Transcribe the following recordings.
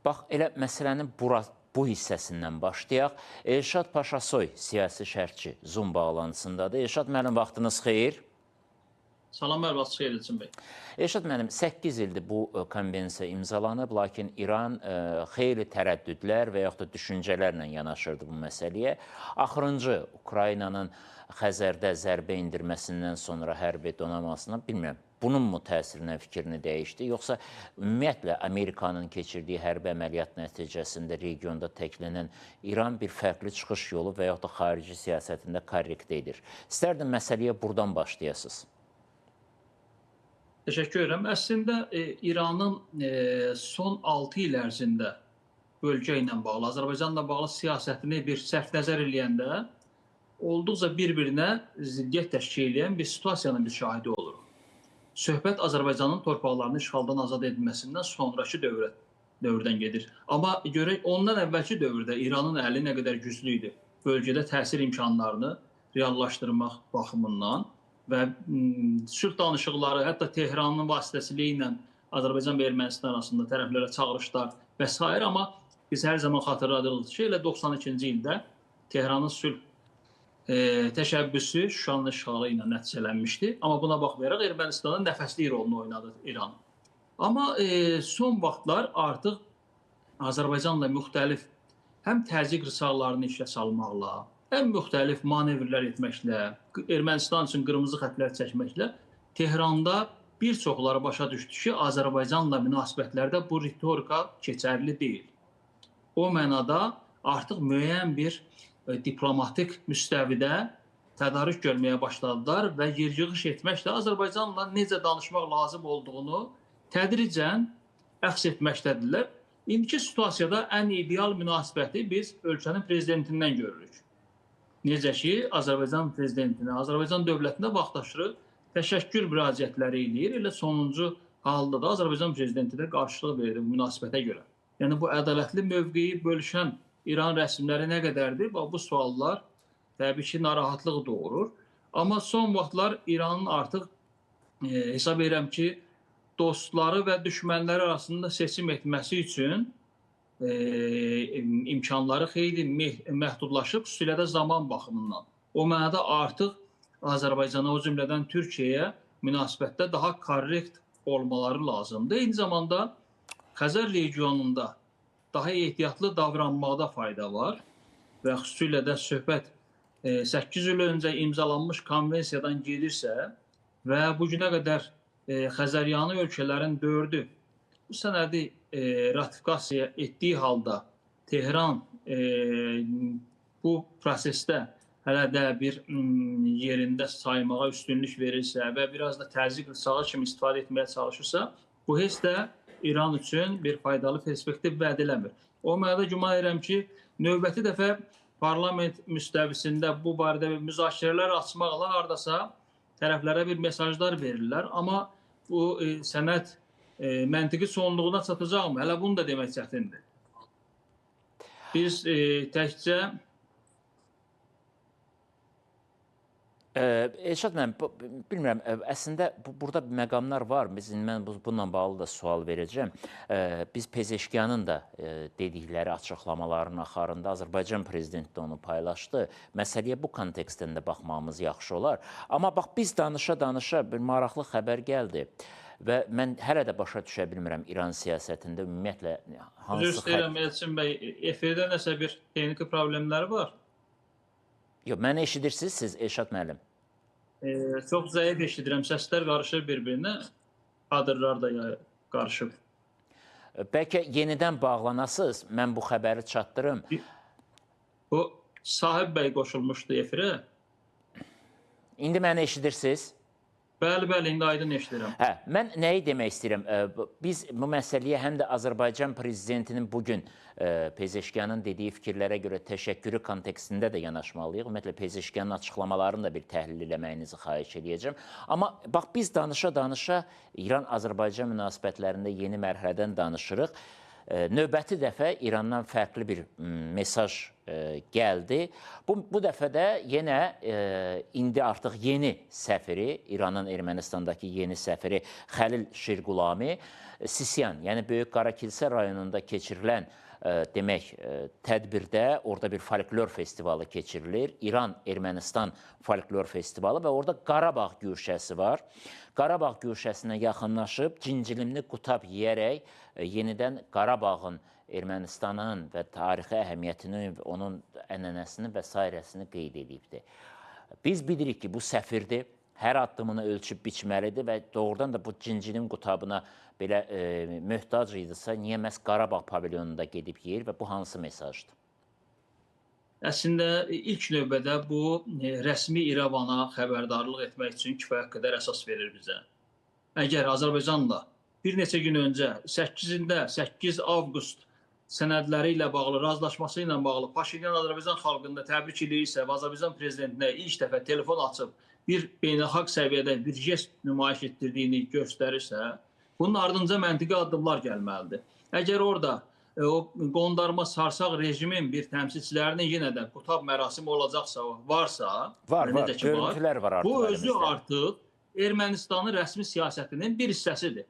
Bax, elə məsələnin bu hissəsindən başlayaq. Elşad Paşasoy, siyasi şərhçi, Zoom bağlantısındadır. Elşad müəllim, vaxtınız xeyir. Salam, hər vaxt xeyir Elçin bəy. Elşad müəllim, 8 ildir bu konvensiya imzalanıb, lakin İran xeyli tərəddüdlər və yaxud da düşüncələrlə yanaşırdı bu məsələyə. Axırıncı Ukraynanın Xəzərdə zərbə indirməsindən sonra hərbi donanmasına, bilmirəm, bununmu təsirinə fikrini dəyişdi, yoxsa ümumiyyətlə Amerikanın keçirdiyi hərbi əməliyyat nəticəsində regionda təklənən İran bir fərqli çıxış yolu və yaxud da xarici siyasətində korrekt edir? İstərdim məsələyə buradan başlayasınız. Təşəkkür edirəm. Əslində İranın son 6 il ərzində bölgə ilə bağlı, Azərbaycanla bağlı siyasətini bir sərf nəzər eləyəndə olduqca bir-birinə ziddiyyət təşkil edən bir situasiyanın bir şahidi oluruq. Söhbət Azərbaycanın torpaqlarını işğaldan azad edilməsindən sonraki dövrdən gedir. Amma görək, ondan əvvəlki dövrdə İranın əli nə qədər güclü idi bölgədə təsir imkanlarını reallaşdırmaq baxımından və sülh danışıqları, hətta Tehranın vasitəsiliyi ilə Azərbaycan və Ermənistan arasında tərəflərə çağırışlar və s. Amma biz hər zaman xatırladırıq ki, elə 92-ci ildə Tehranın sülh təşəbbüsü Şuşanın işğalı ilə nəticələnmişdi. Amma buna baxmayaraq Ermənistanın nəfəslik rolunu oynadı İran. Amma son vaxtlar artıq Azərbaycanla müxtəlif həm təzyiq rısallarını işlə salmaqla, həm müxtəlif manevrlər etməklə, Ermənistan üçün qırmızı xətlər çəkməklə Tehranda bir çoxları başa düşdü ki, Azərbaycanla münasibətlərdə bu ritorika keçərli deyil. O mənada artıq müəyyən bir diplomatik müstəvidə tədarük görməyə başladılar və yer-yığış etməklə Azərbaycanla necə danışmaq lazım olduğunu tədricən əks etməkdədirlər. İndiki situasiyada ən ideal münasibəti biz ölkənin prezidentindən görürük. Necə ki, Azərbaycan prezidentinə, Azərbaycan dövlətinə vaxtaşırı təşəkkür müraciətləri eləyir. Elə sonuncu halda da Azərbaycan prezidenti də qarşılıq verir münasibətə görə. Yəni, bu ədalətli mövqeyi bölüşən İran rəsmləri nə qədərdir? Bu suallar təbii ki, narahatlıq doğurur. Amma son vaxtlar İranın artıq hesab edirəm ki, dostları və düşmənləri arasında seçim etməsi üçün imkanları xeyli məhdudlaşıb, xüsusilə də zaman baxımından. O mənada artıq Azərbaycana, o cümlədən Türkiyəyə münasibətdə daha korrekt olmaları lazımdır. Eyni zamanda Xəzər regionunda daha ehtiyatlı davranmaqda fayda var və xüsusilə də söhbət 8 il öncə imzalanmış konvensiyadan gedirsə və bu günə qədər Xəzəryanı ölkələrin 4-ü bu sənədi ratifikasiya etdiyi halda Tehran bu prosesdə hələ də bir yerində saymağa üstünlük verirsə və biraz da təzyiq rısağı kimi istifadə etməyə çalışırsa, bu heç də İran üçün bir faydalı perspektiv vəd eləmir. O mənada güman edirəm ki, növbəti dəfə parlament müstəvisində bu barədə müzakirələr açmaqla hardasa tərəflərə bir mesajlar verirlər. Amma bu sənəd məntiqi sonluğuna çatacaqmı? Hələ bunu da demək çətindir. Biz təkcə Elşad müəllim, bilmirəm, əslində burada məqamlar var. Mən bununla bağlı da sual verəcəm. Biz Pezeşkiyanın da dedikləri açıqlamaların axarında Azərbaycan prezidenti də onu paylaşdı. Məsələyə bu kontekstində baxmamız yaxşı olar. Amma bax, biz danışa-danışa bir maraqlı xəbər gəldi. Və mən hələ də başa düşə bilmirəm İran siyasətində ümumiyyətlə hansı... Üzr istəyirəm, Elçin bəy, efirdə nəsə bir texniki problemləri var. Yox, mənə eşidirsiniz siz, Elşad müəllim? Çox zəif eşidirəm. Səslər qarışır bir-birinə, kadrlar da qarışıb. Bəlkə yenidən bağlanasınız, mən bu xəbəri çatdırım. Bu, Sahib bəy qoşulmuşdu efirə. İndi mənə eşidirsiniz? Bəli, indi aydın eşidirəm. Mən nəyi demək istəyirəm? Biz bu məsələyə həm də Azərbaycan prezidentinin bugün Pezeşkiyanın dediyi fikirlərə görə təşəkkürü kontekstində də yanaşmalıyıq. Ümumiyyətlə, Pezeşkiyanın açıqlamalarını da bir təhlil eləməyinizi xahiş edəcəm. Amma bax, biz danışa-danışa İran-Azərbaycan münasibətlərində yeni mərhələdən danışırıq. Növbəti dəfə İrandan fərqli bir mesaj gəldi. Bu dəfə də yenə indi artıq yeni səfiri, İranın Ermənistandakı yeni səfiri Xəlil Şirqulami Sisyan, yəni Böyük Qarakilsə rayonunda keçirilən demək, tədbirdə orada bir folklor festivalı keçirilir. İran-Ermənistan folklor festivalı və orada Qarabağ güşəsi var. Qarabağ güşəsinə yaxınlaşıb cincilimli qutab yeyərək yenidən Qarabağın Ermənistanın və tarixi əhəmiyyətini, onun ənənəsini və sairəsini qeyd edibdir. Biz bilirik ki, bu səfirdir, hər addımını ölçüb biçməlidir və doğrudan da bu cincilim qutabına belə möhtac idisə, niyə məhz Qarabağ pavilyonunda gedib yeyir və bu hansı mesajdır? Əslində, ilk növbədə bu rəsmi İrəvana xəbərdarlıq etmək üçün kifayət qədər əsas verir bizə. Əgər Azərbaycanla bir neçə gün öncə 8 avqust sənədləri ilə bağlı, razılaşması ilə bağlı Paşinyan Azərbaycan xalqında təbrik edirsə və Azərbaycan prezidentinə ilk dəfə telefon açıb bir beynəlxalq səviyyədə bir jest nümayiş etdirdiyini göstərirsə, bunun ardınca məntiqi addımlar gəlməlidir. Əgər orada o qondarma sarsaq rejimin bir təmsilçilərinin yenə də qutab mərasimi olacaqsa, varsa, görüntülər var artıq. Bu özü artıq Ermənistanın rəsmi siyasətinin bir hissəsidir.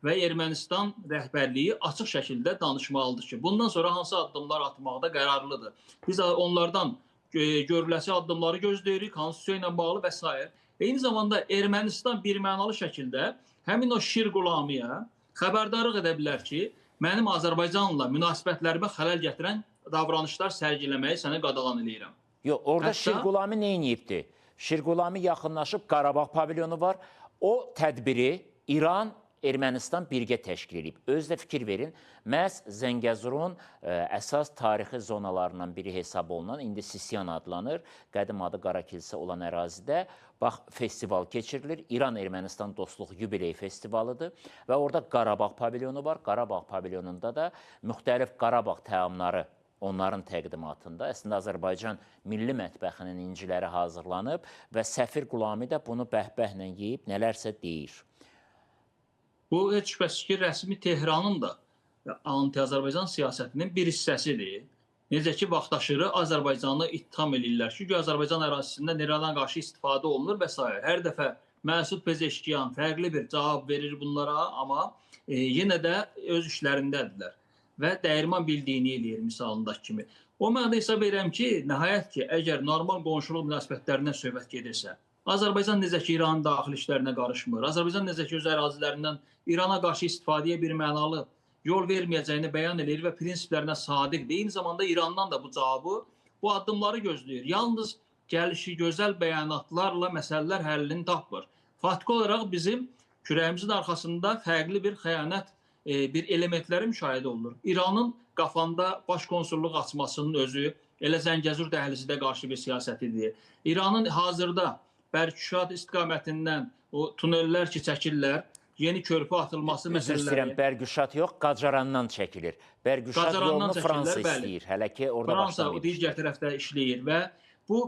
Və Ermənistan rəhbərliyi açıq şəkildə danışmalıdır ki, bundan sonra hansı addımlar atmaqda qərarlıdır. Biz onlardan görüləsi addımları gözləyirik, konstitusiya ilə bağlı və s. Eyni zamanda Ermənistan birmənalı şəkildə həmin o Şirqulamiyə xəbərdarlıq edə bilər ki, mənim Azərbaycanla münasibətlərimə xələl gətirən davranışlar sərgiləməyi sənə qadağan edirəm. Yox, orada Şirqulami nə edibdir? Şirqulami yaxınlaşıb Qarabağ pavilyonu var. O tədbiri İran, Ermənistan birgə təşkil edib. Özü də fikir verin, məhz Zəngəzurun əsas tarixi zonalarından biri hesab olunan, indi Sisyan adlanır, qədim adı Qarakilsə olan ərazidə, bax, festival keçirilir. İran-Ermənistan dostluq yubiley festivalıdır və orada Qarabağ pavilyonu var. Qarabağ pavilyonunda da müxtəlif Qarabağ təamları onların təqdimatında. Əslində, Azərbaycan milli mətbəxinin inciləri hazırlanıb və Səfir Qulami də bunu bəhbəhlə yeyib, nələrsə deyir. Bu, heç şübhəsiz ki, rəsmi Tehranın da anti-Azərbaycan siyasətinin bir hissəsidir. Necə ki, vaxtaşırı Azərbaycanı ittiham edirlər ki, Azərbaycan ərazisində İrana qarşı istifadə olunur və s. Hər dəfə Məsud Pezeşkiyan fərqli bir cavab verir bunlara, amma yenə də öz işlərindədirlər və dəyirman bildiyini eləyir misalındakı kimi. O mənada hesab edirəm ki, nəhayət ki, əgər normal qonşuluq münasibətlərindən söhbət gedirsə, Azərbaycan necə ki, İranın daxili işlərinə qarışmır, Azərbaycan necə ki, öz ərazilərindən İrana qarşı istifadəyə bir mənalı yol verməyəcəyini bəyan edir və prinsiplərinə sadiqdir. Eyni zamanda İrandan da bu cavabı, bu addımları gözləyir. Yalnız gəlişi gözəl bəyanatlarla məsələlər həllini tapmır. Faktiki olaraq bizim kürəyimizin arxasında fərqli bir xəyanət, bir elementləri müşahidə olunur. İranın qafanda baş konsulluq açmasının özü elə Zəngəzur dəhlizidə qarşı bir siyasətidir. İranın hazırda Bərküşad istiqamətindən o tunellər ki, çəkirlər, yeni körpü atılması məsələləri... Üzr istəyirəm, Bərküşad yox, Qacarandan çəkilir. Bərküşad yolunu Fransa istəyir, hələ ki orada başlamayıb. Fransa digər tərəfdə işləyir və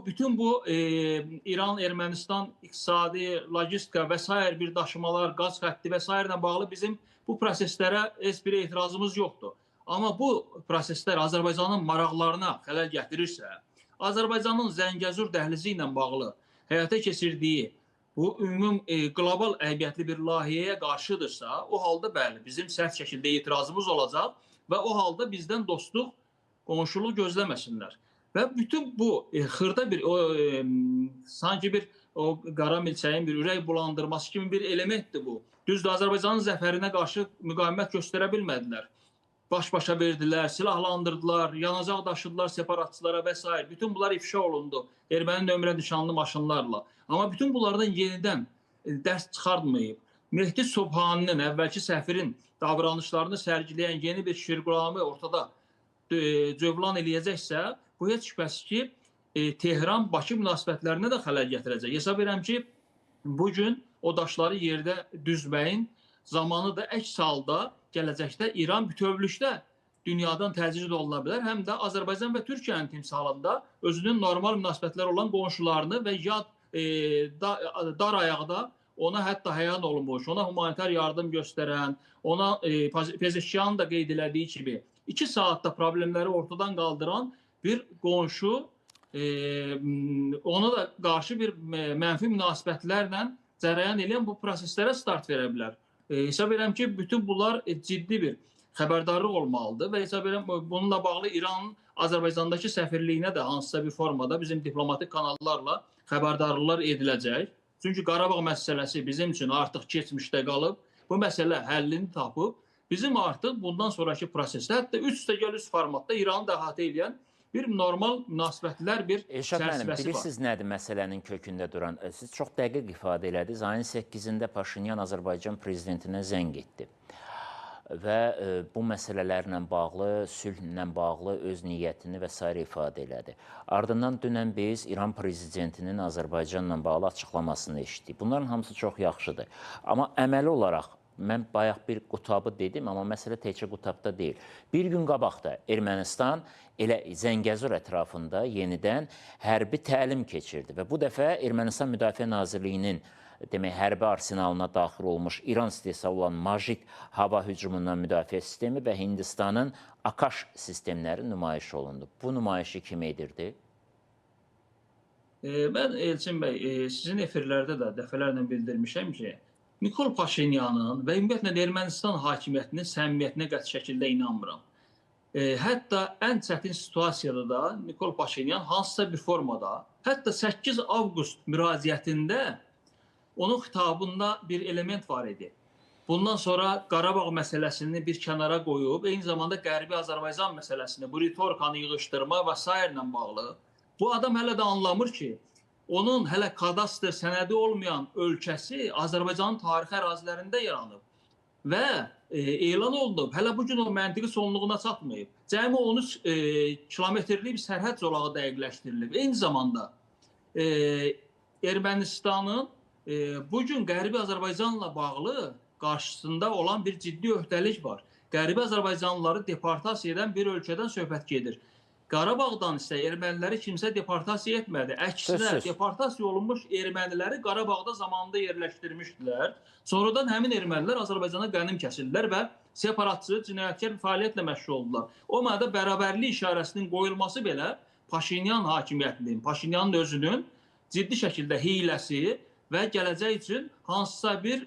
bütün bu İran, Ermənistan iqtisadi, logistika və s. bir daşımalar, qaz xətti və s. ilə bağlı bizim bu proseslərə heç bir etirazımız yoxdur. Amma bu proseslər Azərbaycanın maraqlarına xələl gətirirsə, Azərbaycanın Zəngəzur dəhlizi ilə bağlı həyata keçirdiyi bu ümum qlobal əhəmiyyətli bir layihəyə qarşıdırsa, o halda bəli, bizim sərt şəkildə etirazımız olacaq və o halda bizdən dostluq, qonşuluq gözləməsinlər. Və bütün bu xırda bir, sanki bir o qara milçəyin bir ürək bulandırması kimi bir elementdir bu. Düzdür, Azərbaycanın zəfərinə qarşı müqavimət göstərə bilmədilər. Baş-başa verdilər, silahlandırdılar, yanacaq daşıdılar separatçılara və s. Bütün bunlar ifşa olundu erməni nömrə nişanlı maşınlarla. Amma bütün bunlardan yenidən dərs çıxartmayıb, Mehdi Sobhaninin, əvvəlki səfirin davranışlarını sərgiləyən yeni bir Şirqulami ortada cövlan eləyəcəksə, bu heç şübhəsiz ki, Tehran-Bakı münasibətlərinə də xələl gətirəcək. Hesab edirəm ki, bugün o daşları yerdə düzməyin zamanı da əks halda gələcəkdə İran bütövlükdə dünyadan təcrid oluna bilər, həm də Azərbaycan və Türkiyənin timsalında özünün normal münasibətlər olan qonşularını və yad dar ayaqda ona hətta həyan olunmuş, ona humanitar yardım göstərən, ona Pezeşkiyanın da qeyd elədiyi kimi 2 saatda problemləri ortadan qaldıran bir qonşu ona da qarşı bir mənfi münasibətlərlə cərəyan edən bu proseslərə start verə bilər. Hesab edirəm ki, bütün bunlar ciddi bir xəbərdarlıq olmalıdır və hesab edirəm bununla bağlı İranın Azərbaycandakı səfirliyinə də hansısa bir formada bizim diplomatik kanallarla xəbərdarlıqlar ediləcək. Çünki Qarabağ məsələsi bizim üçün artıq keçmişdə qalıb. Bu məsələ həllini tapıb. Bizim artıq bundan sonraki prosesdə, hətta 3+3 formatda İranı da əhatə edən bir normal münasibətlər bir çərçivəsi var. Bilirsiniz nədir məsələnin kökündə duran? Siz çox dəqiq ifadə elədiniz. Ayın 8-də Paşinyan Azərbaycan prezidentinə zəng etdi və bu məsələlərlə bağlı, sülhlə bağlı öz niyyətini və s. ifadə elədi. Ardından dünən biz İran prezidentinin Azərbaycanla bağlı açıqlamasını eşitdik. Bunların hamısı çox yaxşıdır. Amma əməli olaraq, mən bayaq bir qutabı dedim, amma məsələ təkcə qutabda deyil. Bir gün qabaqda Ermənistan elə Zəngəzur ətrafında yenidən hərbi təlim keçirdi və bu dəfə Ermənistan Müdafiə Nazirliyinin demək, hərbi arsenalına daxil olmuş İran istehsalı olan Majid hava hücumundan müdafiə sistemi və Hindistanın Akash sistemləri nümayiş olundu. Bu nümayişi kim edirdi? Mən Elçin bəy, sizin efirlərdə də dəfələrlə bildirmişəm ki, Nikol Paşinyanın və ümumiyyətlə Ermənistan hakimiyyətinin səmimiyyətinə qəti şəkildə inanmıram. Hətta ən çətin situasiyada da Nikol Paşinyan hansısa bir formada, hətta 8 avqust müraciətində onun xitabında bir element var idi. Bundan sonra Qarabağ məsələsini bir kənara qoyub, eyni zamanda Qərbi Azərbaycan məsələsini, bu ritorikanı yığışdırma və s. ilə bağlı. Bu adam hələ də anlamır ki, onun hələ kadastr sənədi olmayan ölkəsi Azərbaycanın tarixi ərazilərində yaranıb və elan olunub. Hələ bugün o məntiqi sonluğuna çatmayıb. Cəmi 13 kilometrlik bir sərhəd zolağı dəqiqləşdirilib. Eyni zamanda Ermənistanın bugün Qərbi Azərbaycanla bağlı qarşısında olan bir ciddi öhdəlik var. Qərbi Azərbaycanlıları deportasiya edən bir ölkədən söhbət gedir. Qarabağdan isə erməniləri kimsə deportasiya etmədi. Əksinə, deportasiya olunmuş erməniləri Qarabağda zamanında yerləşdirmişdilər. Sonradan həmin ermənilər Azərbaycana qənim kəsildilər və separatçı, cinayətkar fəaliyyətlə məşğul oldular. O mənada bərabərlik işarəsinin qoyulması belə Paşinyan hakimiyyətinin, Paşinyanın özünün ciddi şəkildə hiyləsi və gələcək üçün hansısa bir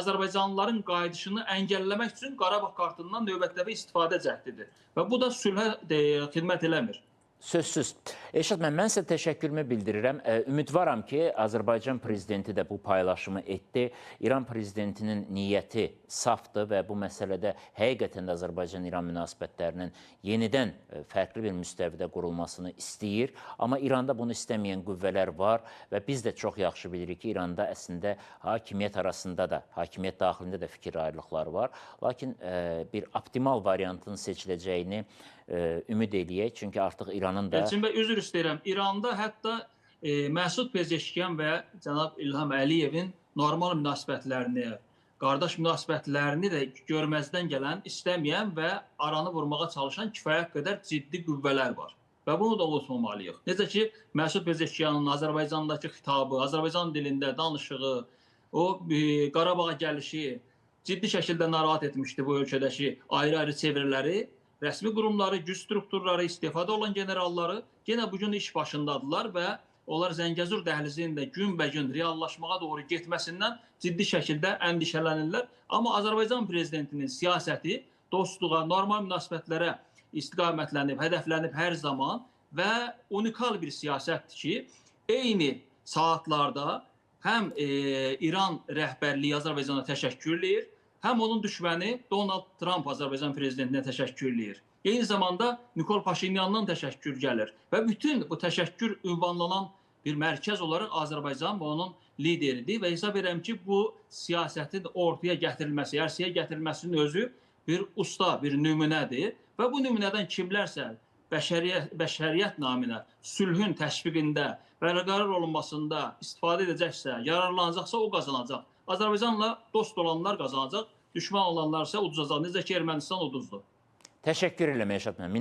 Azərbaycanlıların qayıdışını əngəlləmək üçün Qarabağ kartından növbətdə istifadə cəhdidir. Və bu da sülhə xidmət eləmir. Sözsüz. Eşat mən sizə təşəkkürümü bildirirəm. Ümidvaram ki, Azərbaycan prezidenti də bu paylaşımı etdi. İran prezidentinin niyyəti safdır və bu məsələdə həqiqətən də Azərbaycan-İran münasibətlərinin yenidən fərqli bir müstəvidə qurulmasını istəyir. Amma İranda bunu istəməyən qüvvələr var və biz də çox yaxşı bilirik ki, İranda əslində hakimiyyət arasında da, hakimiyyət daxilində də fikir ayrılıqları var. Lakin bir optimal variantın seçiləcəyini ümid eləyək. Çünki artıq İranın da... Elçin bəy, üzr istəyirəm. İranda hətta Məsud Pezeşkiyan və cənab İlham Əliyevin normal münasibətlərini, qardaş münasibətlərini də görməzdən gələn, istəməyən və aranı vurmağa çalışan kifayət qədər ciddi qüvvələr var. Və bunu da unutmamalıyıq. Necə ki, Məsud Pezeşkiyanın Azərbaycandakı xitabı, Azərbaycan dilində danışığı, o Qarabağa gəlişi ciddi şəkildə narahat etmişdi bu ölkədəki ayrı-ayrı çeviriləri. Rəsmi qurumları, güc strukturları, istifada olan generalları yenə bugün iş başındadılar və onlar Zəngəzur dəhlizinin də günbəgün reallaşmağa doğru getməsindən ciddi şəkildə əndişələnirlər. Amma Azərbaycan prezidentinin siyasəti dostluğa, normal münasibətlərə istiqamətlənib, hədəflənib hər zaman və unikal bir siyasətdir ki, eyni saatlarda həm İran rəhbərliyi Azərbaycana təşəkkür eləyir, həm onun düşməni Donald Trump Azərbaycan prezidentinə təşəkkür eləyir. Eyni zamanda Nikol Paşinyandan təşəkkür gəlir və bütün bu təşəkkür ünvanlanan bir mərkəz olaraq Azərbaycan və onun lideridir və hesab edirəm ki, bu siyasətin ortaya gətirilməsi, ərsəyə gətirilməsinin özü bir usta, bir nümunədir və bu nümunədən kimlərsə bəşəriyyət naminə sülhün təşviqində, bərqərar olunmasında istifadə edəcəksə, yararlanacaqsa o qazanacaq. Azərbaycanla dost olanlar qazanacaq, düşman olanlar isə uduzacaq. Necə ki, Ermənistan uduzdu. Təşəkkür edirəm Eşat müəllim.